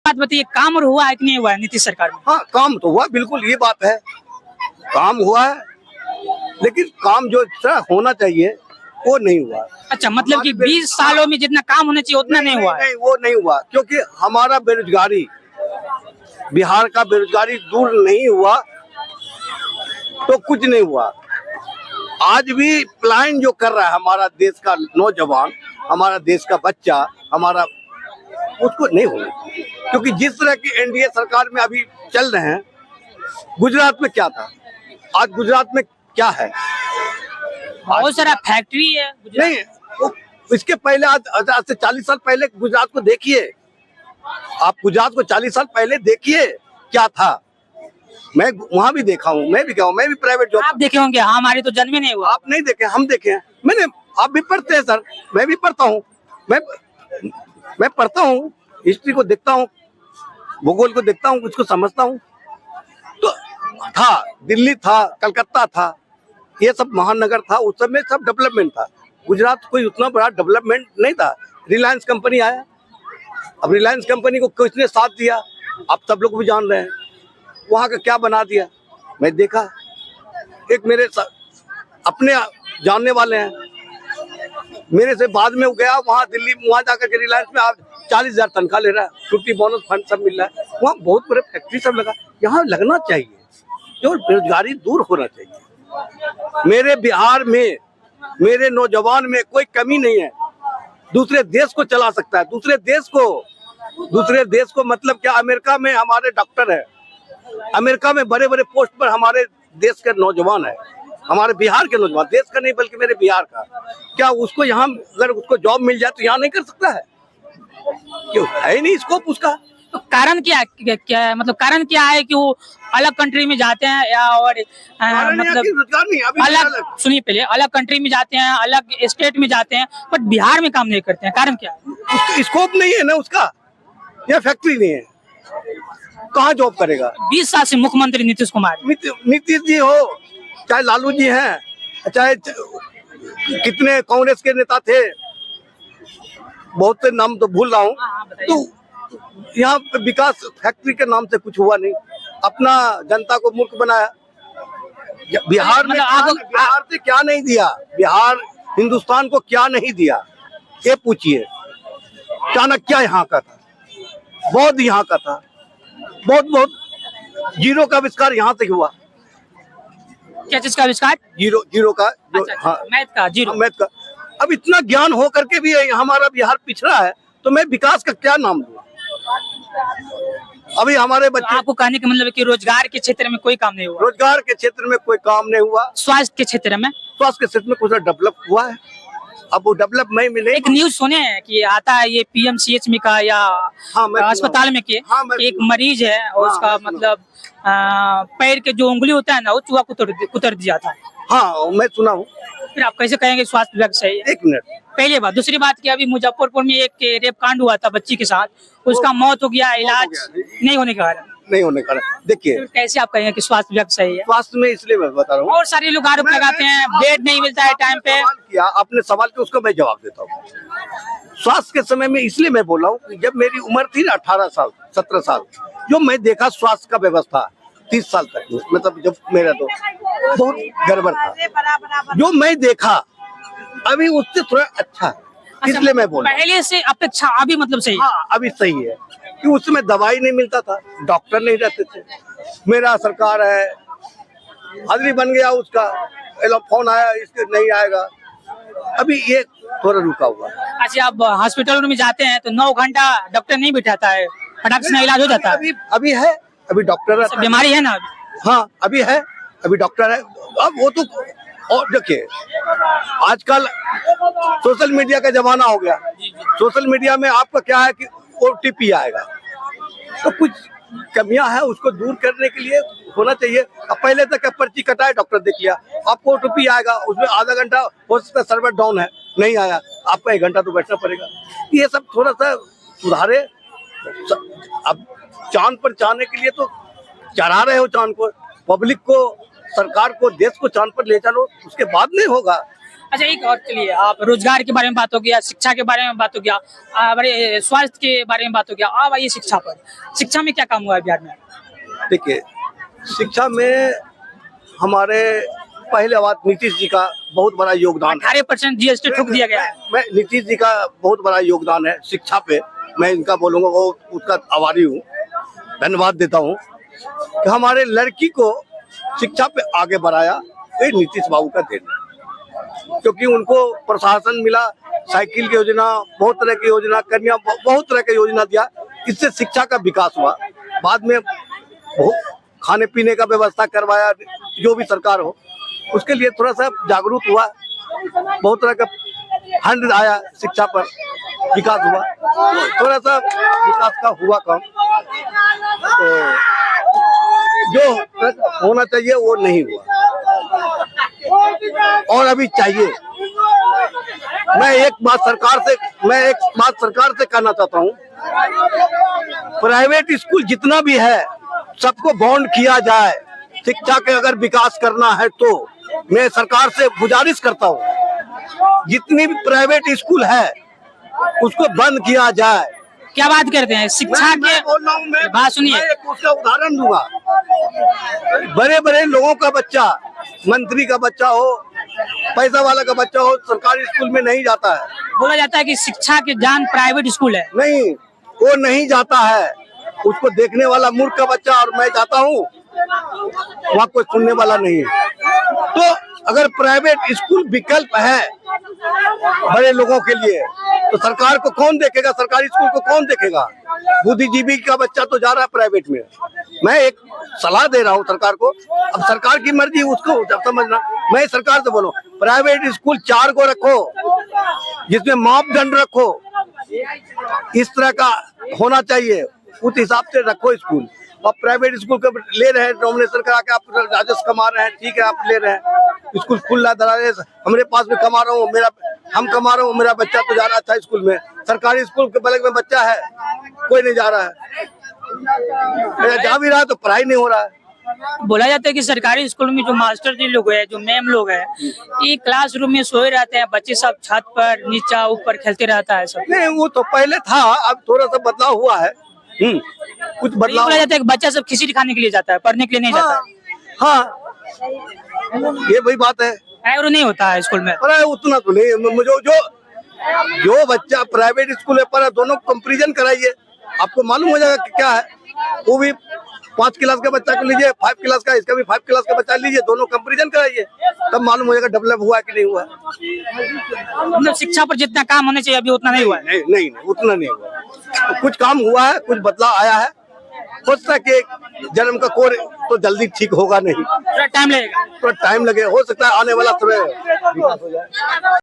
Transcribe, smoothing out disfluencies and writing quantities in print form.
बात बताइए, काम और हुआ है कि नहीं हुआ है नीतीश सरकार में? हाँ, काम तो हुआ, बिल्कुल ये बात है, काम हुआ है, लेकिन काम जो होना चाहिए वो नहीं हुआ। अच्छा, मतलब कि 20 सालों में जितना काम होना चाहिए उतना नहीं हुआ है। नहीं, वो नहीं हुआ, क्योंकि हमारा बेरोजगारी, बिहार का बेरोजगारी दूर नहीं हुआ तो कुछ नहीं हुआ। आज भी प्लान जो कर रहा है हमारा देश का नौजवान, हमारा देश का बच्चा, हमारा, उसको नहीं होना, क्योंकि जिस तरह की एनडीए सरकार में अभी चल रहे हैं, गुजरात में क्या था, आज गुजरात में क्या है? बहुत सारा फैक्ट्री है नहीं, इसके पहले आज से 40 साल पहले गुजरात को देखिए, आप गुजरात को 40 साल पहले देखिए क्या था। मैं वहाँ भी देखा हूँ, मैं भी गया हूँ, मैं भी प्राइवेट जॉब। आप देखे होंगे, हमारी तो जन्म ही नहीं हुआ। आप नहीं देखे, हम देखे हैं। मैंने, आप भी पढ़ते हैं सर, मैं भी पढ़ता हूँ, मैं पढ़ता हूँ, हिस्ट्री को देखता हूँ, भूगोल को देखता हूँ, उसको समझता हूँ। तो था, दिल्ली था, कलकत्ता था, ये सब महानगर था, उस समय सब डेवलपमेंट था। गुजरात कोई उतना बड़ा डेवलपमेंट नहीं था। रिलायंस कंपनी आया, अब रिलायंस कंपनी को किसने साथ दिया, आप सब लोग भी जान रहे हैं, वहाँ का क्या बना दिया। मैं देखा, एक मेरे अपने जानने वाले हैं, मेरे से बाद में गया वहाँ दिल्ली, वहाँ जाकर के रिलायंस में आप 40,000 तनख्वाह ले रहा है, छुट्टी बोनस फंड सब मिल रहा है, वहाँ बहुत बड़े फैक्ट्री सब लगा। यहाँ लगना चाहिए, जो बेरोजगारी दूर होना चाहिए। मेरे बिहार में, मेरे नौजवान में कोई कमी नहीं है, दूसरे देश को चला सकता है, दूसरे देश को मतलब क्या, अमेरिका में हमारे डॉक्टर है, अमेरिका में बड़े बड़े पोस्ट पर हमारे देश के नौजवान है, हमारे बिहार के नौजवान, देश का नहीं बल्कि मेरे बिहार का। क्या उसको यहाँ अगर उसको जॉब मिल जाए तो यहाँ नहीं कर सकता है? क्यों है ही नहीं स्कोप उसका? तो कारण क्या मतलब कारण क्या है कि वो अलग कंट्री में जाते हैं या और मतलब रोजगार नहीं, अभी अलग, सुनिए पहले, अलग कंट्री में जाते हैं, अलग स्टेट में जाते हैं, बट बिहार में काम नहीं करते हैं, कारण क्या है? स्कोप नहीं है ना उसका, या फैक्ट्री नहीं है, कहाँ जॉब करेगा? 20 साल से मुख्यमंत्री नीतीश कुमार, नीतीश जी हो, चाहे लालू जी हैं, चाहे कितने कांग्रेस के नेता थे, बहुत से नाम तो भूल रहा हूँ। तो यहाँ पे विकास फैक्ट्री के नाम से कुछ हुआ नहीं, अपना जनता को मूर्ख बनाया। बिहार में बिहार से क्या नहीं दिया, बिहार हिंदुस्तान को क्या नहीं दिया, ये पूछिए। चाणक्य यहाँ का था, बौद्ध यहाँ का था, बहुत जीरो का आविष्कार यहाँ से हुआ। क्या चीज का आविष्कार? जीरो का, अच्छा, हाँ, मैथ का, जीरो मैथ का। अब इतना ज्ञान हो करके भी हमारा बिहार पिछड़ा है, तो मैं विकास का क्या नाम दूं? अभी हमारे बच्चे, तो आपको कहने का मतलब है कि रोजगार के क्षेत्र में कोई काम नहीं हुआ? रोजगार के क्षेत्र में कोई काम नहीं हुआ। स्वास्थ्य के क्षेत्र में? स्वास्थ्य के क्षेत्र में कुछ डेवलप हुआ है, अब वो डेवलप नहीं मिले। एक न्यूज सुने हैं कि आता है ये पीएमसीएच में का या अस्पताल में के एक मरीज है और उसका मतलब पैर के जो उंगली होता है ना, वो चूहा कुतर दिया था। हाँ, मैं सुना हूँ। फिर आप कैसे कहेंगे स्वास्थ्य विभाग सही है? एक मिनट, पहली बात। दूसरी बात कि अभी मुजफ्फरपुर में एक रेप कांड हुआ था बच्ची के साथ, उसका मौत हो गया, इलाज नहीं होने के कारण। देखिए, कैसे आप कहेंगे कि स्वास्थ्य विभाग सही है? स्वास्थ्य में इसलिए मैं बता रहा हूँ, और सारे लोग आरोप लगाते हैं बेड नहीं मिलता है टाइम पे। किया आपने सवाल के, उसको मैं जवाब देता हूँ। स्वास्थ्य के समय में इसलिए मैं बोला हूँ, जब मेरी उम्र थी 18 साल 17 साल, जो मैं देखा स्वास्थ्य का व्यवस्था 30 साल तक, मतलब जब मेरा तो बहुत गड़बड़ था, जो मैं देखा अभी उससे थोड़ा अच्छा है, इसलिए मैं बोला पहले से अपेक्षा अभी मतलब सही। हाँ, अभी सही है कि उसमें दवाई नहीं मिलता था, डॉक्टर नहीं रहते थे। मेरा सरकार है, आदमी बन गया, उसका फोन आया, इसके नहीं आएगा, अभी ये थोड़ा रुका हुआ। अच्छा, आप हॉस्पिटल में जाते हैं तो 9 घंटा डॉक्टर नहीं बिठाता है, फटाक से इलाज हो जाता है। अभी है, अभी डॉक्टर है, बीमारी है ना? हाँ, अभी है, अभी डॉक्टर है। अब वो तो, और देखिए आजकल सोशल मीडिया का जमाना हो गया, सोशल मीडिया में आपका क्या है कि OTP आएगा, तो कुछ कमियां हैं, उसको दूर करने के लिए होना चाहिए। अब पहले तक पर्ची कटाए, डॉक्टर देख लिया, आपको OTP आएगा, उसमें आधा घंटा हो सकता है सर्वर डाउन है, नहीं आया, आपको 1 घंटा तो बैठना पड़ेगा। ये सब थोड़ा सा सुधारे। अब चांद पर जाने के लिए तो चढ़ा रहे हो चांद को, पब्लिक को, सरकार को, देश को चांद पर ले चलो, उसके बाद नहीं होगा। अच्छा एक और चलिए, आप रोजगार के बारे में बात हो गया, शिक्षा के बारे में बात हो गया, बड़े स्वास्थ्य के बारे में बात हो गया। अब आइए शिक्षा पर, शिक्षा में क्या काम हुआ है बिहार में? देखिए, शिक्षा में हमारे पहले बात नीतीश जी का बहुत बड़ा योगदान है। 18% जीएसटी ठोक दिया गया है। मैं नीतीश जी का बहुत बड़ा योगदान है शिक्षा पे, मैं इनका बोलूंगा, वो उसका आभारी हूँ, धन्यवाद देता हूँ कि हमारे लड़की को शिक्षा पे आगे बढ़ाया। ये नीतीश बाबू का देन है, क्योंकि उनको प्रशासन मिला, साइकिल की योजना, बहुत तरह की योजना, कन्या, बहुत तरह की योजना दिया। इससे शिक्षा का विकास हुआ। बाद में खाने पीने का व्यवस्था करवाया, जो भी सरकार हो उसके लिए थोड़ा सा जागरूक हुआ, बहुत तरह का फंड आया, शिक्षा पर विकास हुआ, थोड़ा सा विकास का हुआ काम। तो जो होना चाहिए वो नहीं हुआ, और अभी चाहिए। मैं एक बात सरकार से कहना चाहता हूँ, प्राइवेट स्कूल जितना भी है सबको बॉन्ड किया जाए। शिक्षा के अगर विकास करना है तो मैं सरकार से गुजारिश करता हूँ, जितनी भी प्राइवेट स्कूल है उसको बंद किया जाए। क्या बात करते हैं शिक्षा के? बोल रहा हूँ, मैं बात सुनिए, उसका उदाहरण दूंगा। बड़े बड़े लोगों का बच्चा, मंत्री का बच्चा हो, पैसा वाला का बच्चा हो, सरकारी स्कूल में नहीं जाता है। बोला जाता है कि शिक्षा की जान प्राइवेट स्कूल है। नहीं, वो नहीं जाता है। उसको देखने वाला मूर्ख का बच्चा, और मैं जाता हूँ वहाँ कोई सुनने वाला नहीं है। तो अगर प्राइवेट स्कूल विकल्प है बड़े लोगों के लिए, तो सरकार को कौन देखेगा? सरकारी स्कूल को कौन देखेगा? बुद्धिजीवी का बच्चा तो जा रहा है प्राइवेट में। मैं एक सलाह दे रहा हूँ सरकार को, अब सरकार की मर्जी, उसको जब समझना। मैं सरकार से बोलूं, प्राइवेट स्कूल 4 को रखो, जिसमें मापदंड रखो, इस तरह का होना चाहिए, उस हिसाब से रखो स्कूल। आप प्राइवेट स्कूल को ले रहे हैं, नॉमिनेशन करा के आप राजस्व कमा रहे हैं, ठीक है, आप ले रहे हैं। स्कूल खुला दरारे, हमारे पास में कमा रहा हूँ, हम कमा रहा हूँ, मेरा बच्चा तो जा रहा था स्कूल में। सरकारी स्कूल के बगल में बच्चा है, कोई नहीं जा रहा है, जा भी रहा है तो पढ़ाई नहीं हो रहा है। बोला जाता है कि सरकारी स्कूल में जो मास्टर जी लोग हैं, जो मैम लोग हैं, ये क्लासरूम में सोए रहते हैं, बच्चे सब छत पर नीचा ऊपर खेलते रहता है सब। नहीं, वो तो पहले था, अब थोड़ा सा बदलाव हुआ है। कुछ बदलाव। बोला जाता है कि बच्चा सब खिचड़ी खाने के लिए जाता है, पढ़ने के लिए नहीं जाता है। हाँ, ये वही बात है। और नहीं होता है स्कूल में, अरे उतना तो नहीं। मुझे जो बच्चा प्राइवेट स्कूल में पढ़ा, दोनों कंपैरिजन कराइए, आपको मालूम हो जाएगा कि क्या है। वो भी 5 क्लास का बच्चा को लीजिए, 5 क्लास का, इसका भी 5 क्लास का बच्चा लीजिए, दोनों कंपैरिजन कराइए, तब मालूम हो जाएगा डेवलप हुआ कि नहीं हुआ। मतलब शिक्षा पर जितना काम होना चाहिए अभी उतना नहीं हुआ है। नहीं, उतना नहीं हुआ। तो कुछ काम हुआ है, कुछ बदलाव आया है। हो सकता है कि जन्म का कोर तो जल्दी ठीक होगा नहीं, थोड़ा टाइम लगेगा, थोड़ा टाइम लगे, हो सकता है आने वाला समय विकास हो जाए।